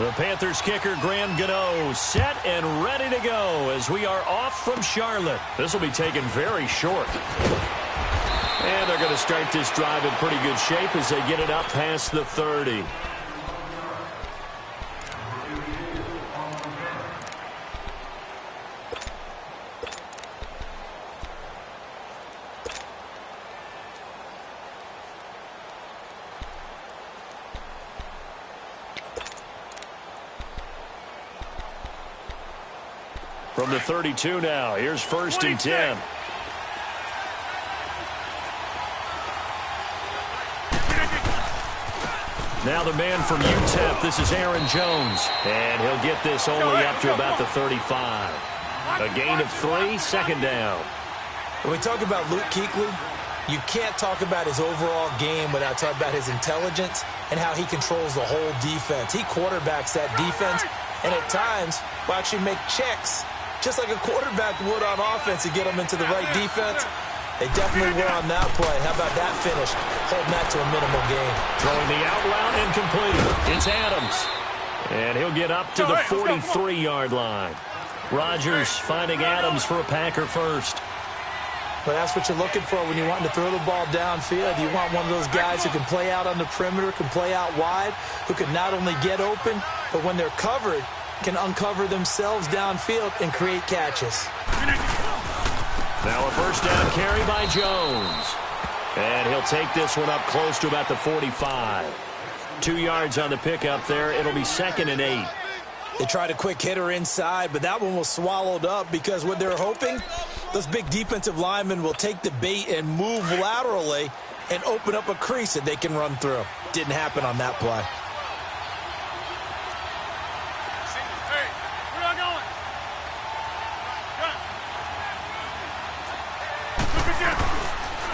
The Panthers kicker, Graham Gano, set and ready to go as we are off from Charlotte. This will be taken very short. And they're going to start this drive in pretty good shape as they get it up past the 30. From the 32 now, here's 1st and 10. Now the man from UTEP, this is Aaron Jones. And he'll get this only up to about the 35. A gain of 3, 2nd down. When we talk about Luke Kuechly, you can't talk about his overall game without talking about his intelligence and how he controls the whole defense. He quarterbacks that defense and at times will actually make checks just like a quarterback would on offense to get them into the right defense. They definitely were on that play. How about that finish? Holding that to a minimal gain. Throwing the out route incomplete. It's Adams. And he'll get up to the 43-yard line. Rodgers finding Adams for a Packer first. But that's what you're looking for when you want to throw the ball downfield. You want one of those guys who can play out on the perimeter, can play out wide, who can not only get open, but when they're covered, can uncover themselves downfield and create catches. Now a 1st down carry by Jones. And he'll take this one up close to about the 45. 2 yards on the pickup there. It'll be 2nd and 8. They tried a quick hitter inside, but that one was swallowed up because what they're hoping, those big defensive linemen will take the bait and move laterally and open up a crease that they can run through. Didn't happen on that play.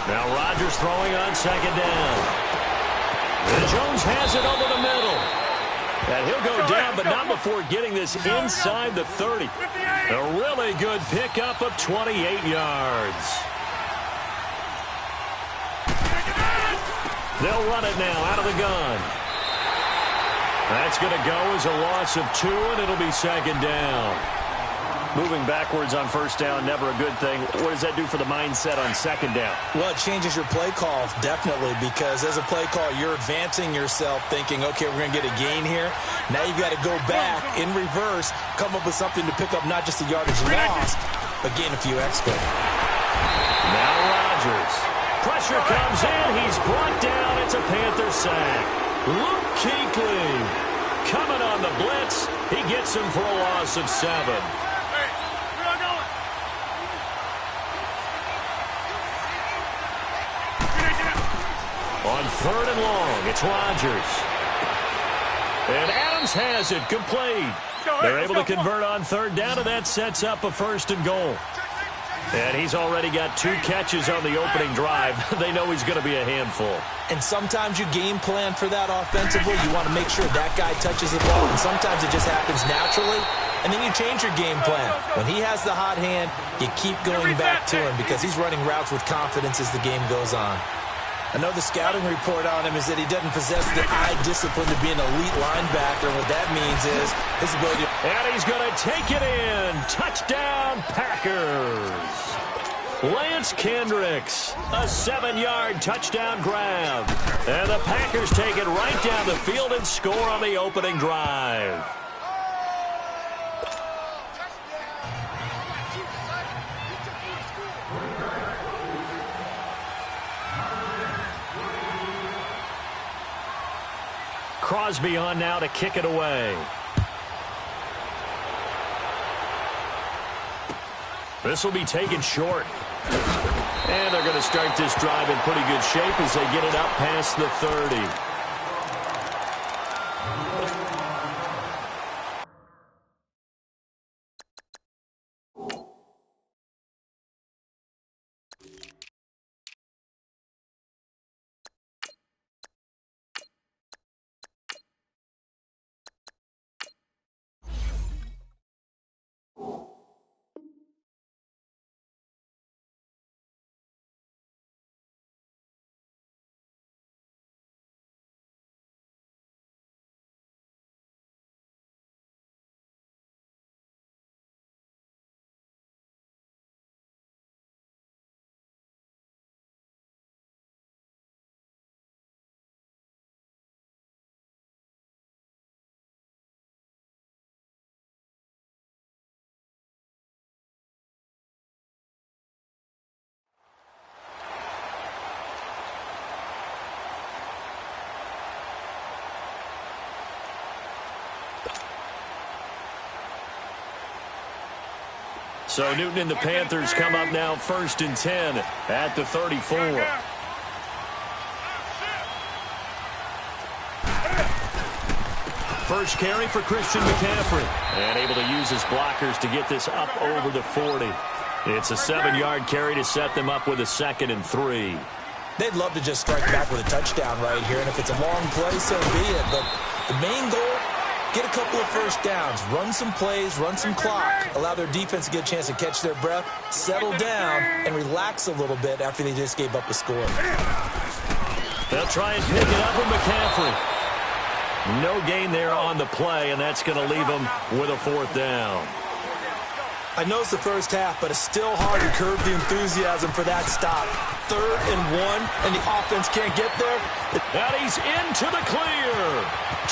Now Rodgers throwing on 2nd down. And Jones has it over the middle. And he'll go down, but not before getting this inside the 30. A really good pickup of 28 yards. They'll run it now out of the gun. That's going to go as a loss of 2, and it'll be 2nd down. Moving backwards on 1st down, never a good thing. What does that do for the mindset on 2nd down? Well, it changes your play call, definitely, because as a play call, you're advancing yourself thinking, okay, we're going to get a gain here. Now you've got to go back in reverse, come up with something to pick up not just the yardage lost, but gain a few extra. Now Rodgers. Pressure comes in. He's brought down. It's a Panther sack. Luke Kuechly coming on the blitz. He gets him for a loss of 7. On 3rd and long, it's Rodgers. And Adams has it complete. They're able to convert on 3rd down, and that sets up a 1st and goal. And he's already got 2 catches on the opening drive. They know he's going to be a handful. And sometimes you game plan for that offensively. You want to make sure that guy touches the ball, and sometimes it just happens naturally. And then you change your game plan. When he has the hot hand, you keep going back to him because he's running routes with confidence as the game goes on. I know the scouting report on him is that he doesn't possess the eye discipline to be an elite linebacker. What that means is his ability. And he's going to take it in. Touchdown, Packers. Lance Kendricks, a 7-yard touchdown grab. And the Packers take it right down the field and score on the opening drive. Crosby on now to kick it away. This will be taken short. And they're going to start this drive in pretty good shape as they get it up past the 30. So Newton and the Panthers come up now 1st and 10 at the 34. First carry for Christian McCaffrey. And able to use his blockers to get this up over the 40. It's a 7-yard carry to set them up with a 2nd and 3. They'd love to just strike back with a touchdown right here. And if it's a long play, so be it. But the main goal, get a couple of first downs. Run some plays, run some clock. Allow their defense to get a chance to catch their breath, settle down, and relax a little bit after they just gave up a score. They'll try and pick it up with McCaffrey. No gain there on the play, and that's going to leave them with a 4th down. I know it's the first half, but it's still hard to curb the enthusiasm for that stop. 3rd and 1, and the offense can't get there. And he's into the clear.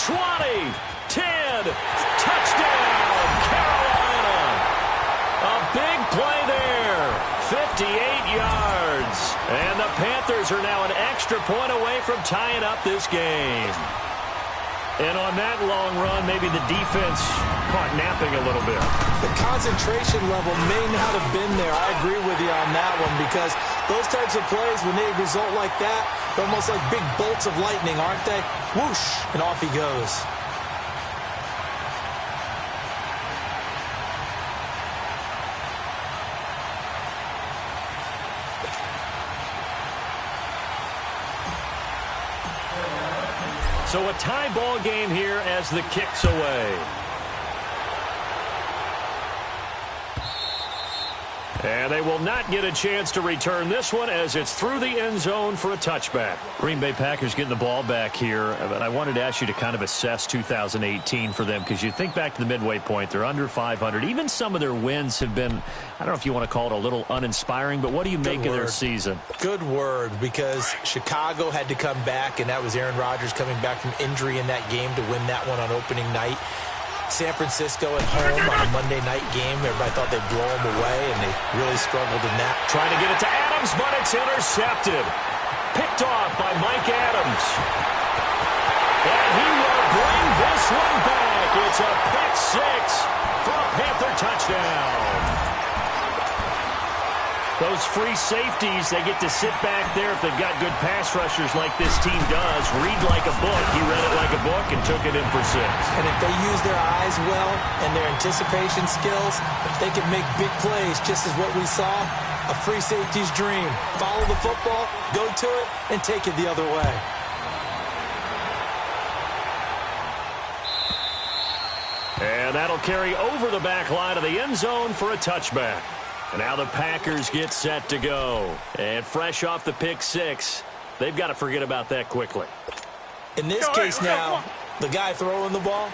20, 10, touchdown, Carolina. A big play there. 58 yards. And the Panthers are now an extra point away from tying up this game. And on that long run, maybe the defense caught napping a little bit. The concentration level may not have been there. I agree with you on that one, because those types of plays, when they result like that, they're almost like big bolts of lightning, aren't they? Whoosh, and off he goes. So a tie ball game here as the kick's away. And they will not get a chance to return this one as it's through the end zone for a touchback. Green Bay Packers getting the ball back here. But I wanted to ask you to kind of assess 2018 for them, because you think back to the midway point, they're under 500. Even some of their wins have been, I don't know if you want to call it a little uninspiring, but what do you make of their season? Good word, because Chicago had to come back, and that was Aaron Rodgers coming back from injury in that game to win that one on opening night. San Francisco at home on a Monday night game. Everybody thought they'd blow them away, and they really struggled in that. Trying to get it to Adams, but it's intercepted. Picked off by Mike Adams. And he will bring this one back. It's a pick 6 for a Panther touchdown. Those free safeties, they get to sit back there if they've got good pass rushers like this team does. Read like a book. He read it like a book and took it in for 6. And if they use their eyes well and their anticipation skills, they can make big plays, just as what we saw, a free safety's dream. Follow the football, go to it, and take it the other way. And that'll carry over the back line of the end zone for a touchback. And now the Packers get set to go. And fresh off the pick 6, they've got to forget about that quickly. In this case now, the guy throwing the ball,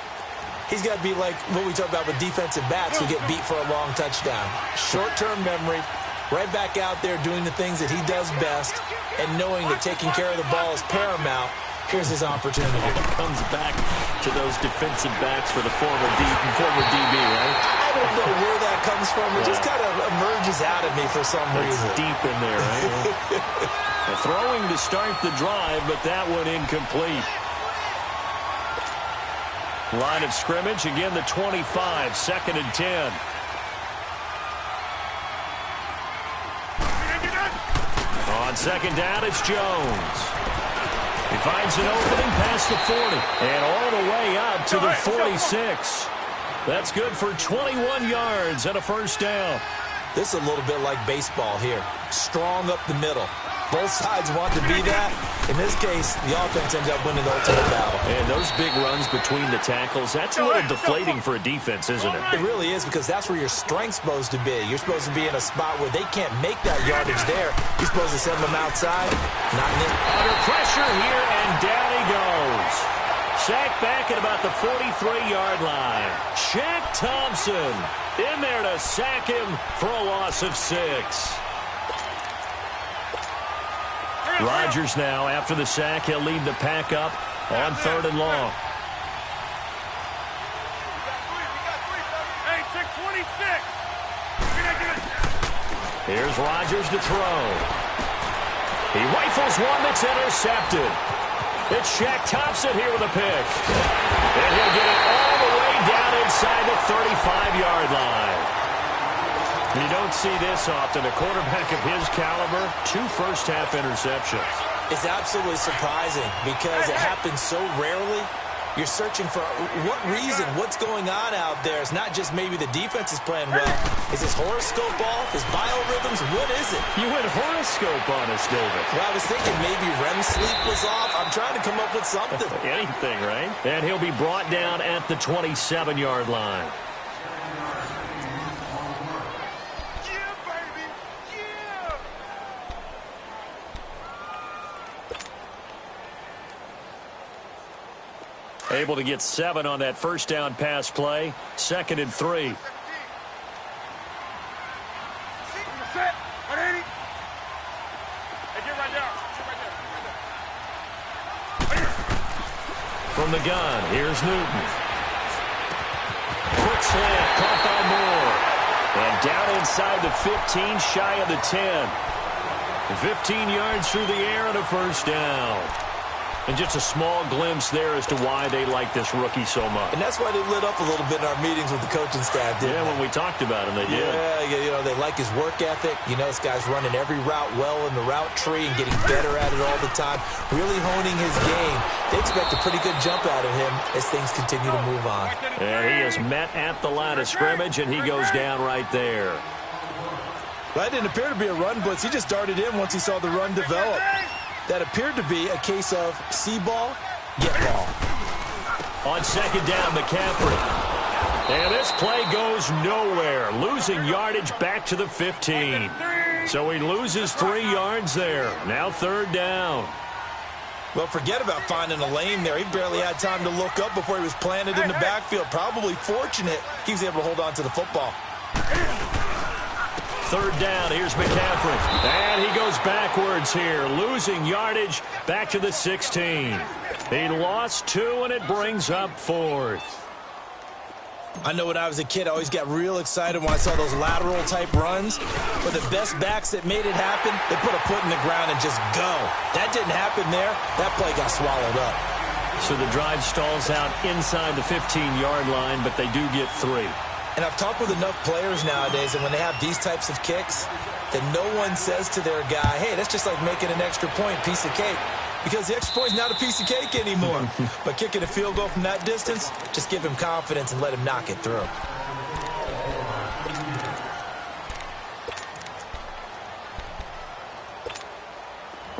he's got to be like what we talk about with defensive backs who get beat for a long touchdown. Short-term memory, right back out there doing the things that he does best, and knowing that taking care of the ball is paramount. Here's his opportunity. Comes back to those defensive backs for the former DB, right? I don't know where that comes from. It just kind of emerges out of me for some reason. Deep in there, right? Throwing to start the drive, but that one incomplete. Line of scrimmage, again the 25, 2nd and 10. On 2nd down, it's Jones. He finds an opening past the 40 and all the way up to the 46. That's good for 21 yards and a 1st down. This is a little bit like baseball here. Strong up the middle. Both sides want to be that. In this case, the offense ends up winning the ultimate battle. And those big runs between the tackles, that's a little deflating for a defense, isn't it? It really is, because that's where your strength's supposed to be. You're supposed to be in a spot where they can't make that yardage there. You're supposed to send them outside. Not in it. Under pressure here, and down he goes. Sacked back at about the 43-yard line. Shaq Thompson in there to sack him for a loss of 6. Rodgers now, after the sack, he'll lead the pack up on 3rd and long. Here's Rodgers to throw. He rifles one that's intercepted. It's Shaq Thompson here with a pick. And he'll get it all the way down inside the 35-yard line. You don't see this often. A quarterback of his caliber, 2 first-half interceptions. It's absolutely surprising because it happens so rarely. You're searching for what reason, what's going on out there. It's not just maybe the defense is playing well. Is his horoscope off? His biorhythms? What is it? You went horoscope on us, David. Well, I was thinking maybe REM sleep was off. I'm trying to come up with something. Anything, right? And he'll be brought down at the 27-yard line. Able to get 7 on that first down pass play. 2nd and 3. From the gun, here's Newton. Quick slant, caught by Moore. And down inside the 15, shy of the 10. 15 yards through the air and a first down. And just a small glimpse there as to why they like this rookie so much. And that's why they lit up a little bit in our meetings with the coaching staff, didn't they? When we talked about him, they did. Yeah, you know, they like his work ethic. You know, this guy's running every route well in the route tree and getting better at it all the time, really honing his game. They expect a pretty good jump out of him as things continue to move on. And he is met at the line of scrimmage, and he goes down right there. That didn't appear to be a run blitz. He just darted in once he saw the run develop. That appeared to be a case of see ball, get ball. On 2nd down, McCaffrey. And this play goes nowhere. Losing yardage back to the 15. So he loses 3 yards there. Now 3rd down. Well, forget about finding a lane there. He barely had time to look up before he was planted in the backfield. Probably fortunate he was able to hold on to the football. 3rd down, here's McCaffrey. And he goes backwards here, losing yardage back to the 16. He lost 2, and it brings up 4th. I know when I was a kid, I always got real excited when I saw those lateral-type runs. But the best backs that made it happen, they put a foot in the ground and just go. That didn't happen there. That play got swallowed up. So the drive stalls out inside the 15-yard line, but they do get 3. And I've talked with enough players nowadays, and when they have these types of kicks, that no one says to their guy, hey, that's just like making an extra point, piece of cake. Because the extra point is not a piece of cake anymore. But kicking a field goal from that distance, just give him confidence and let him knock it through.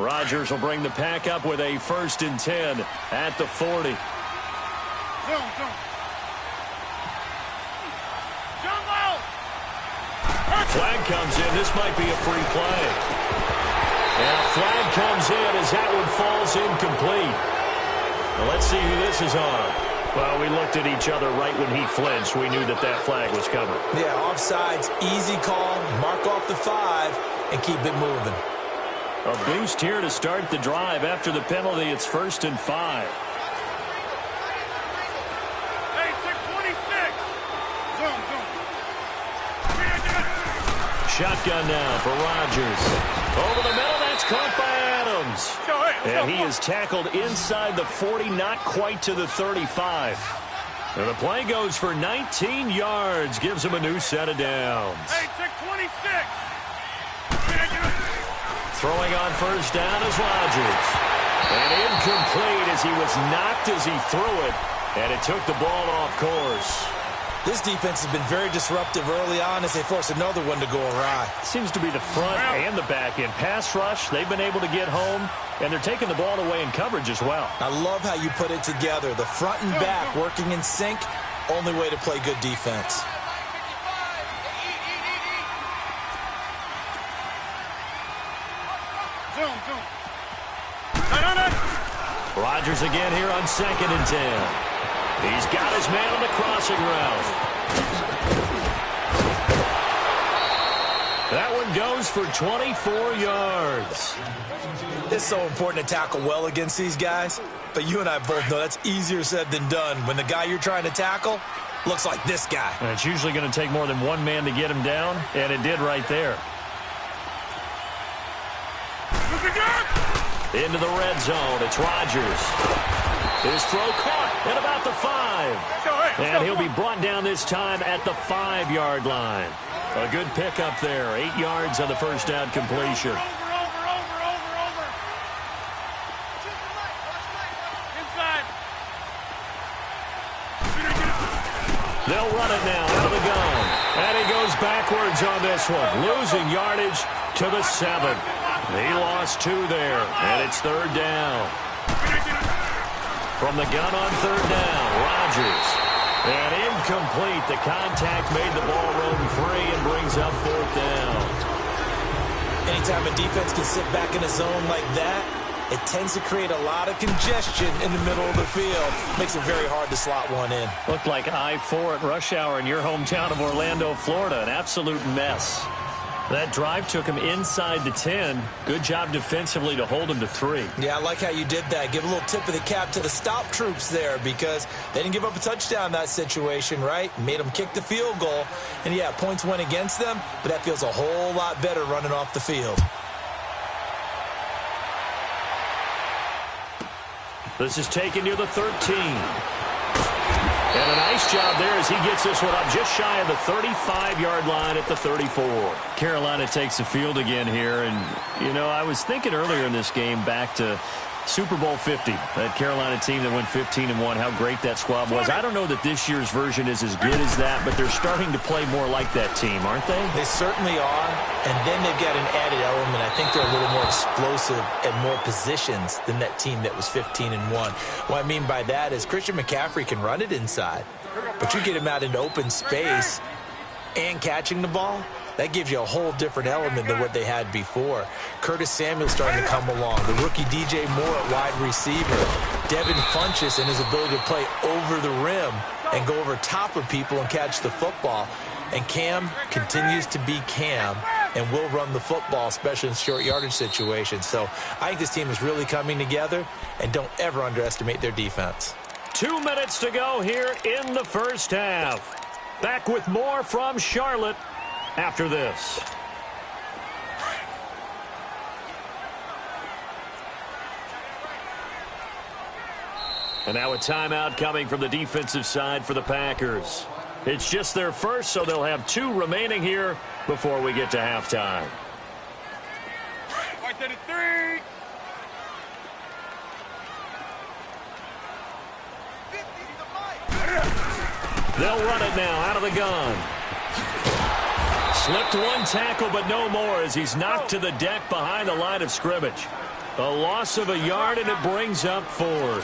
Rodgers will bring the pack up with a 1st and 10 at the 40. Flag comes in. This might be a free play. And a flag comes in as that one falls incomplete. Well, let's see who this is on. Well, we looked at each other right when he flinched. We knew that that flag was coming. Yeah, offsides, easy call. Mark off the 5 and keep it moving. A boost here to start the drive. After the penalty, it's 1st and 5. Shotgun now for Rodgers. Over the middle, that's caught by Adams. And he is tackled inside the 40, not quite to the 35. And the play goes for 19 yards, gives him a new set of downs. Throwing on 1st down is Rodgers. And incomplete as he was knocked as he threw it. And it took the ball off course. This defense has been very disruptive early on as they force another one to go awry. Seems to be the front and the back end. Pass rush, they've been able to get home, and they're taking the ball away in coverage as well. I love how you put it together. The front and back working in sync, only way to play good defense. Rodgers again here on 2nd and 10. He's got his man on the crossing route. That one goes for 24 yards. It's so important to tackle well against these guys, but you and I both know that's easier said than done when the guy you're trying to tackle looks like this guy. And it's usually going to take more than one man to get him down, and it did right there. Into the red zone. It's Rodgers. His throw caught at about the 5. And he'll be brought down this time at the 5-yard line. A good pickup there. 8 yards on the first down completion. They'll run it now out of the gun. And he goes backwards on this one, losing yardage to the 7. He lost 2 there, and it's 3rd down. From the gun on 3rd down, Rodgers. And incomplete. The contact made the ball roam free and brings up 4th down. Anytime a defense can sit back in a zone like that, it tends to create a lot of congestion in the middle of the field. Makes it very hard to slot one in. Looked like I-4 at rush hour in your hometown of Orlando, Florida. An absolute mess. That drive took him inside the 10. Good job defensively to hold him to 3. Yeah, I like how you did that. Give a little tip of the cap to the stop troops there because they didn't give up a touchdown in that situation, right? Made them kick the field goal. And, yeah, points went against them, but that feels a whole lot better running off the field. This is taken near the 13. And a nice job there as he gets this one up just shy of the 35-yard line at the 34. Carolina takes the field again here. And, you know, I was thinking earlier in this game back to Super Bowl 50, that Carolina team that went 15-1, how great that squad was. I don't know that this year's version is as good as that, but they're starting to play more like that team, aren't they? They certainly are. And then they've got an added element. I think they're a little more explosive at more positions than that team that was 15-1. What I mean by that is Christian McCaffrey can run it inside, but you get him out into open space and catching the ball, that gives you a whole different element than what they had before. Curtis Samuel's starting to come along. The rookie DJ Moore at wide receiver. Devin Funchess and his ability to play over the rim and go over top of people and catch the football. And Cam continues to be Cam and will run the football, especially in short yardage situations. So I think this team is really coming together, and don't ever underestimate their defense. 2 minutes to go here in the first half. Back with more from Charlotte after this. And now a timeout coming from the defensive side for the Packers. It's just their first, so they'll have 2 remaining here before we get to halftime. They'll run it now out of the gun. Slipped one tackle, but no more as he's knocked to the deck behind the line of scrimmage. A loss of a yard, and it brings up 4th.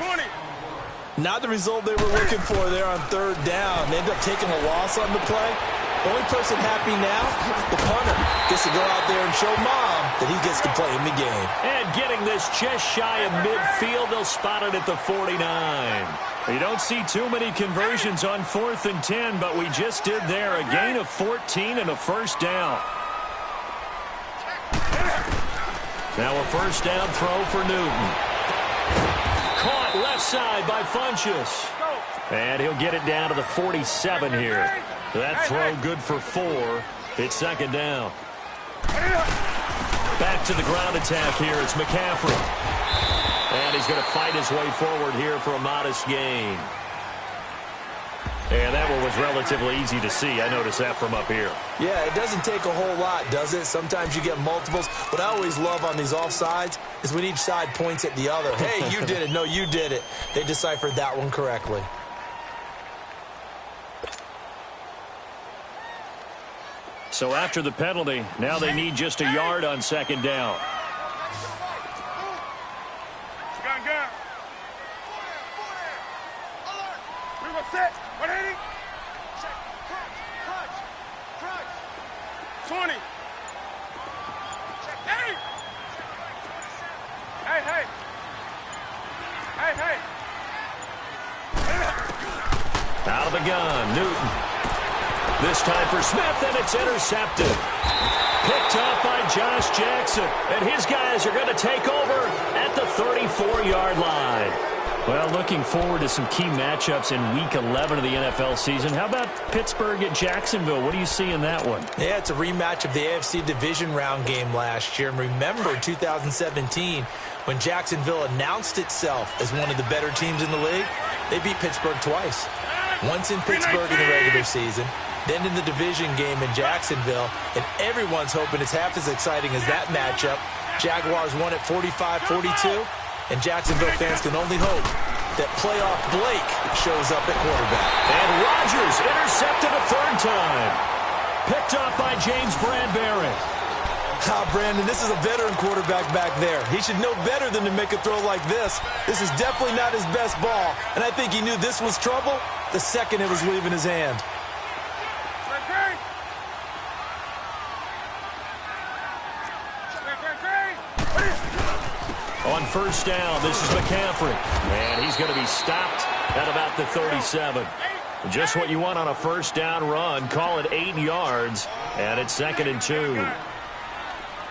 Not the result they were looking for there on 3rd down. They end up taking a loss on the play. The only person happy now, the punter, gets to go out there and show Mom that he gets to play in the game. And getting this just shy of midfield, they'll spot it at the 49. You don't see too many conversions on 4th and 10, but we just did there. A gain of 14 and a first down. Now a first down throw for Newton. Caught left side by Funchess. And he'll get it down to the 47 here. That throw good for 4. It's 2nd down. Back to the ground attack here. It's McCaffrey. And he's going to fight his way forward here for a modest gain. And that one was relatively easy to see. I noticed that from up here. Yeah, it doesn't take a whole lot, does it? Sometimes you get multiples. What I always love on these offsides is when each side points at the other. Hey, you did it. No, you did it. They deciphered that one correctly. So after the penalty, now they need just a yard on 2nd down. Set. 180. Check. Crunch. 20. Check. Hey. Hey. Out of the gun, Newton. This time for Smith, and it's intercepted. Picked up by Josh Jackson, and his guys are going to take over at the 34-yard line. Well, looking forward to some key matchups in Week 11 of the NFL season. How about Pittsburgh at Jacksonville? What do you see in that one? Yeah, it's a rematch of the AFC Division Round game last year. And remember, 2017, When Jacksonville announced itself as one of the better teams in the league, they beat Pittsburgh twice. Once in Pittsburgh in the regular season, then in the division game in Jacksonville, and everyone's hoping it's half as exciting as that matchup. Jaguars won at 45-42, and Jacksonville fans can only hope that playoff Blake shows up at quarterback. And Rodgers intercepted a third time. Picked off by James Bradbury. Brandon, this is a veteran quarterback back there. He should know better than to make a throw like this. This is definitely not his best ball, and I think he knew this was trouble the second it was leaving his hand. On first down, this is McCaffrey. And he's going to be stopped at about the 37. Just what you want on a first down run. Call it 8 yards, and it's 2nd and 2.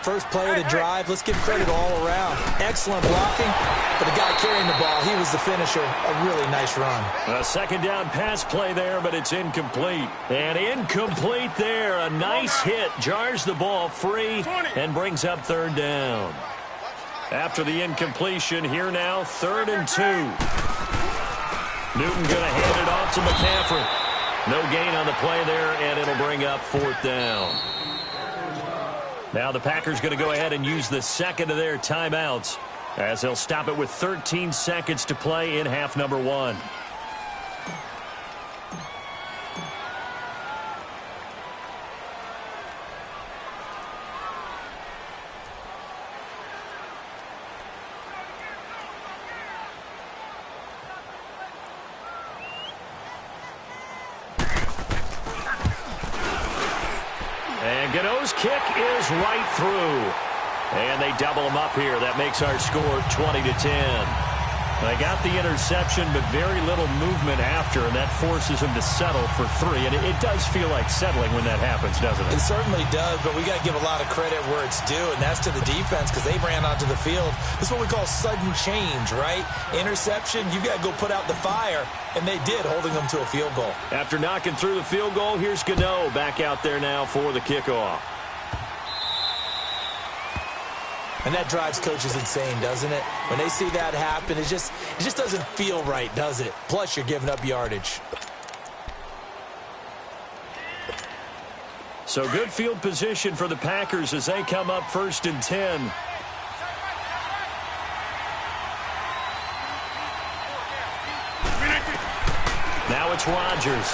First play of the drive, let's give credit all around. Excellent blocking, but the guy carrying the ball, he was the finisher. A really nice run. A second down pass play there, but it's incomplete. And incomplete there. A nice hit. Jars the ball free and brings up third down. After the incompletion, here now, 3rd and 2. Newton going to hand it off to McCaffrey. No gain on the play there, and it'll bring up 4th down. Now the Packers going to go ahead and use the second of their timeouts as they'll stop it with 13 seconds to play in half number 1. Gano's kick is right through. And they double him up here. That makes our score 20-10. They got the interception, but very little movement after, and that forces him to settle for 3. And it does feel like settling when that happens, doesn't it? It certainly does, but we got to give a lot of credit where it's due, and that's to the defense because they ran onto the field. This is what we call sudden change, right? Interception, you got to go put out the fire, and they did, holding them to a field goal. After knocking through the field goal, here's Gano back out there now for the kickoff. And that drives coaches insane, doesn't it? When they see that happen, it just doesn't feel right, does it? Plus, you're giving up yardage. So good field position for the Packers as they come up 1st and 10. Now it's Rodgers.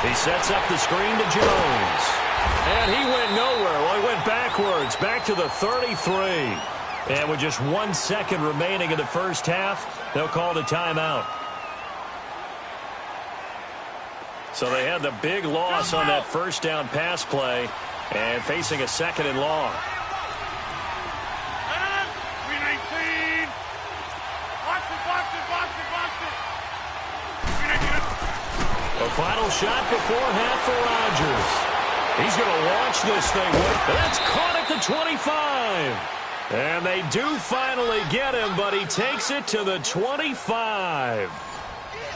He sets up the screen to Jones. And he went nowhere. Well, he went backwards, back to the 33. And with just 1 second remaining in the first half, they'll call the timeout. So they had the big loss on that first down pass play and facing a 2nd and long. A final shot before half for Rodgers. He's going to launch this thing. That's caught at the 25. And they do finally get him, but he takes it to the 25.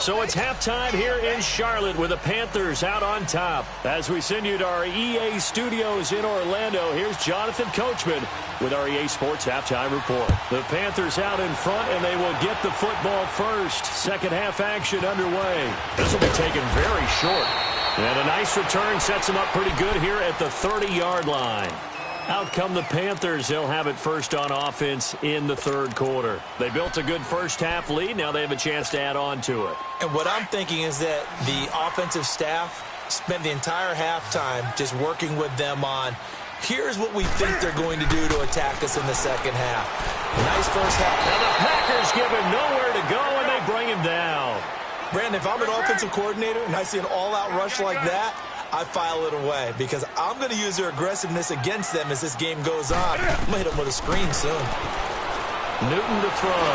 So it's halftime here in Charlotte with the Panthers out on top. As we send you to our EA studios in Orlando, here's Jonathan Coachman with our EA Sports Halftime Report. The Panthers out in front, and they will get the football first. Second half action underway. This will be taken very short. And a nice return sets them up pretty good here at the 30-yard line. Out come the Panthers. They'll have it first on offense in the 3rd quarter. They built a good first half lead. Now they have a chance to add on to it. And what I'm thinking is that the offensive staff spent the entire halftime just working with them on, here's what we think they're going to do to attack us in the second half. Nice first half. Now the Packers give him nowhere to go, and they bring him down. Brandon, if I'm an offensive coordinator and I see an all-out rush like that, I file it away because I'm going to use their aggressiveness against them as this game goes on. I'm going to hit them with a screen soon. Newton to throw.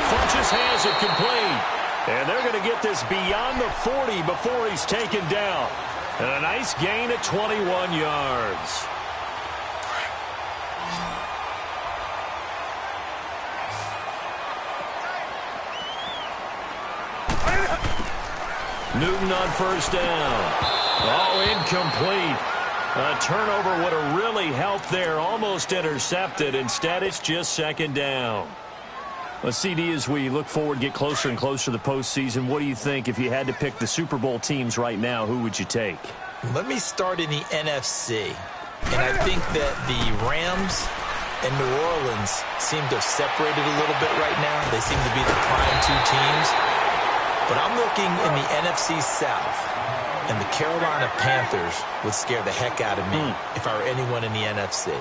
Funches has it complete. And they're going to get this beyond the 40 before he's taken down. And a nice gain at 21 yards. Newton on first down. Oh, incomplete. A turnover would have really helped there. Almost intercepted. Instead, it's just second down. Well, CD, as we look forward, get closer and closer to the postseason, what do you think if you had to pick the Super Bowl teams right now? Who would you take? Let me start in the NFC. And I think that the Rams and New Orleans seem to have separated a little bit right now. They seem to be the prime two teams. But I'm looking in the NFC South, and the Carolina Panthers would scare the heck out of me if I were anyone in the NFC.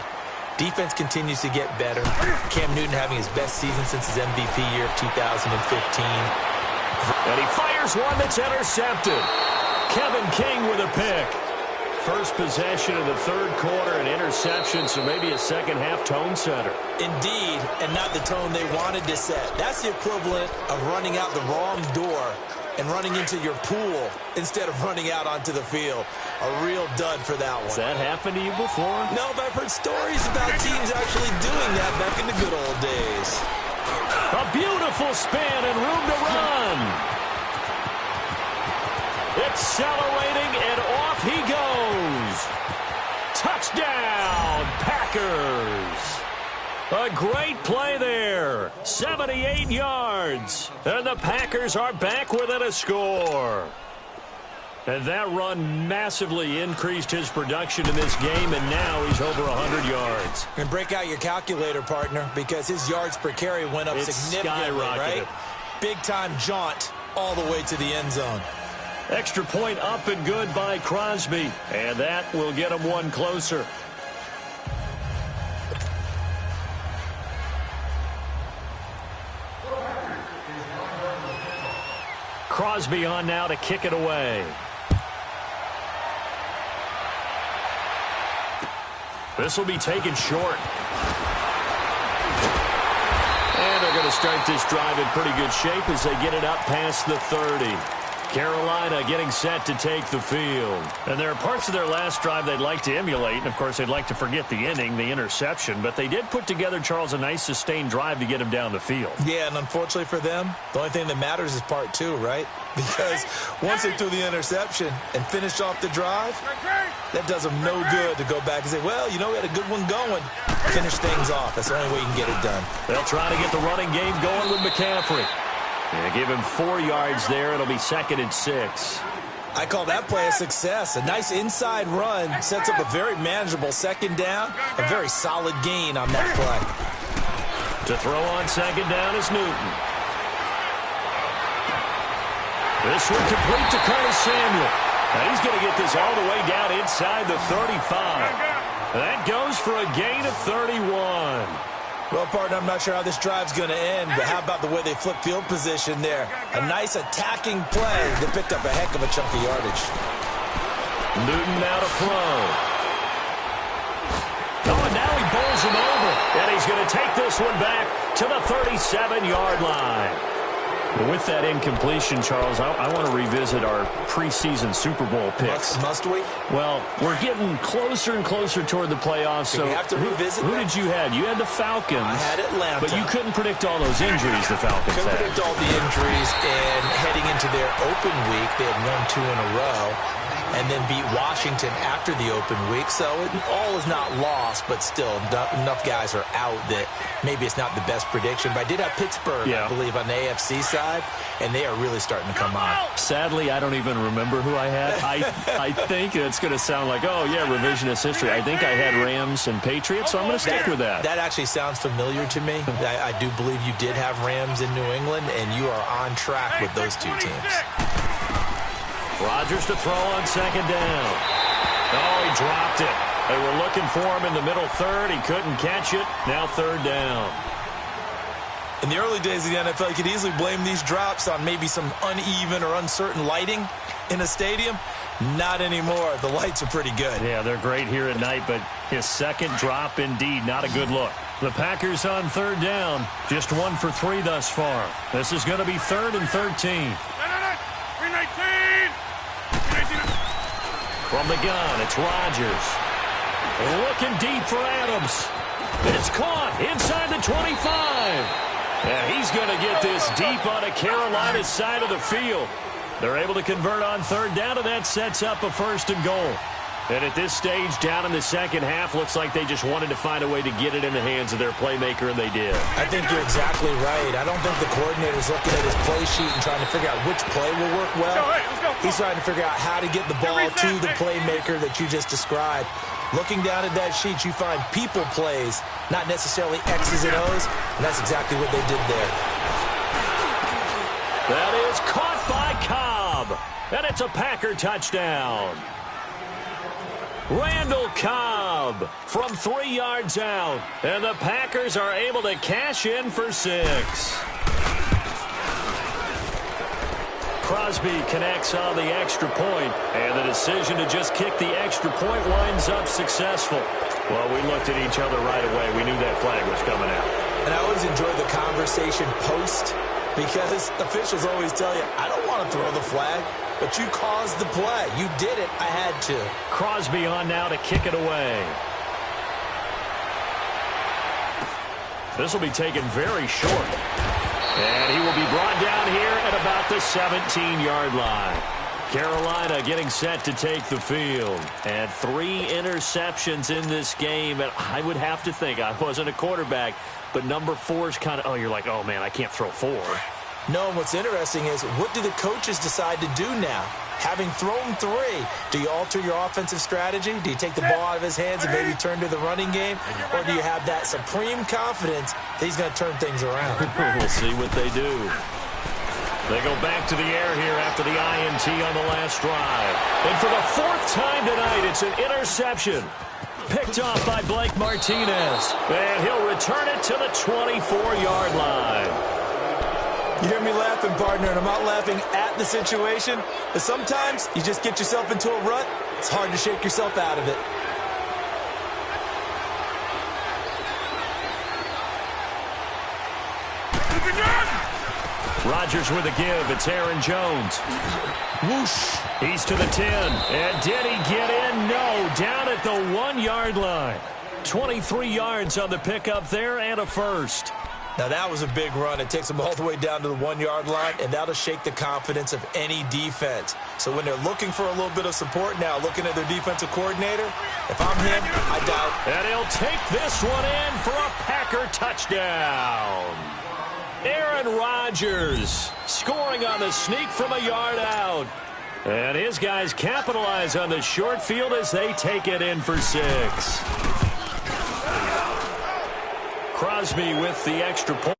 Defense continues to get better. Cam Newton having his best season since his MVP year of 2015. And he fires one that's intercepted. Kevin King with a pick. First possession of the third quarter, an interception, so maybe a second-half tone setter. Indeed, and not the tone they wanted to set. That's the equivalent of running out the wrong door and running into your pool instead of running out onto the field. A real dud for that one. Has that happened to you before? No, but I've heard stories about teams actually doing that back in the good old days. A beautiful spin and room to run. Accelerating, and off he goes. Touchdown, Packers. A great play there. 78 yards. And the Packers are back within a score. And that run massively increased his production in this game, and now he's over 100 yards. And break out your calculator, partner, because his yards per carry went up significantly, right? Big-time jaunt all the way to the end zone. Extra point up and good by Crosby. And that will get him one closer. Crosby on now to kick it away. This will be taken short. And they're going to start this drive in pretty good shape as they get it up past the 30. Carolina getting set to take the field. And there are parts of their last drive they'd like to emulate. And, of course, they'd like to forget the inning, the interception. But they did put together, Charles, a nice sustained drive to get him down the field. Yeah, and unfortunately for them, the only thing that matters is part two, right? Because once they threw the interception and finished off the drive, that does them no good to go back and say, well, you know, we had a good one going. Finish things off. That's the only way you can get it done. They'll try to get the running game going with McCaffrey. And give him 4 yards there. It'll be 2nd and 6. I call that play a success. A nice inside run sets up a very manageable second down. A very solid gain on that play. To throw on second down is Newton. This one complete to Curtis Samuel. Now he's going to get this all the way down inside the 35. That goes for a gain of 31. Well, partner, I'm not sure how this drive's going to end, but how about the way they flip field position there? A nice attacking play that picked up a heck of a chunk of yardage. Newton now to throw. Oh, and now he bowls him over. And he's going to take this one back to the 37-yard line. But with that incompletion, Charles, I want to revisit our preseason Super Bowl picks. Must we? Well, we're getting closer and closer toward the playoffs. So we have to revisit who did you have? You had the Falcons. I had Atlanta. But you couldn't predict all those injuries the Falcons couldn't had. predict all the injuries, and heading into their open week, they had won 2 in a row and then beat Washington after the open week. So all is not lost, but still enough guys are out that maybe it's not the best prediction. But I did have Pittsburgh, I believe, on the AFC side, and they are really starting to come on. Sadly, I don't even remember who I had. I think it's going to sound like, oh, yeah, revisionist history. I think I had Rams and Patriots, so I'm going to stick with that. That actually sounds familiar to me. I do believe you did have Rams in New England, and you are on track with those two teams. Rodgers to throw on second down. Oh, he dropped it. They were looking for him in the middle third. He couldn't catch it. Now third down. In the early days of the NFL, you could easily blame these drops on maybe some uneven or uncertain lighting in a stadium. Not anymore. The lights are pretty good. Yeah, they're great here at night, but his second drop, indeed, not a good look. The Packers on third down. Just 1 for 3 thus far. This is going to be 3rd and 13. From the gun, it's Rodgers. Looking deep for Adams. It's caught inside the 25. And he's going to get this deep on a Carolina side of the field. They're able to convert on third down, and that sets up a 1st and goal. And at this stage, down in the second half, looks like they just wanted to find a way to get it in the hands of their playmaker, and they did. I think you're exactly right. I don't think the coordinator's looking at his play sheet and trying to figure out which play will work well. He's trying to figure out how to get the ball to the playmaker that you just described. Looking down at that sheet, you find people plays, not necessarily X's and O's, and that's exactly what they did there. That is caught by Cobb, and it's a Packer touchdown. Randall Cobb from 3 yards out, and the Packers are able to cash in for 6. Crosby connects on the extra point, and the decision to just kick the extra point winds up successful. Well, we looked at each other right away. We knew that flag was coming out. And I always enjoy the conversation post, because officials always tell you, I don't want to throw the flag. But you caused the play. You did it. I had to. Crosby on now to kick it away. This will be taken very short. And he will be brought down here at about the 17-yard line. Carolina getting set to take the field. And 3 interceptions in this game. And I would have to think, I wasn't a quarterback, but number 4 is kind of, oh, you're like, oh, man, I can't throw 4. No, and what's interesting is, what do the coaches decide to do now? Having thrown 3, do you alter your offensive strategy? Do you take the ball out of his hands and maybe turn to the running game? Or do you have that supreme confidence that he's going to turn things around? We'll see what they do. They go back to the air here after the INT on the last drive. And for the 4th time tonight, it's an interception. Picked off by Blake Martinez. And he'll return it to the 24-yard line. You hear me laughing, partner, and I'm not laughing at the situation, but sometimes you just get yourself into a rut. It's hard to shake yourself out of it. Rodgers with a give. It's Aaron Jones. Whoosh. He's to the 10. And did he get in? No. Down at the 1-yard line. 23 yards on the pickup there and a first. Now, that was a big run. It takes them all the way down to the 1-yard line, and that'll shake the confidence of any defense. So when they're looking for a little bit of support now, looking at their defensive coordinator, if I'm him, I doubt. And he'll take this one in for a Packer touchdown. Aaron Rodgers scoring on the sneak from a yard out. And his guys capitalize on the short field as they take it in for 6. Crosby with the extra point.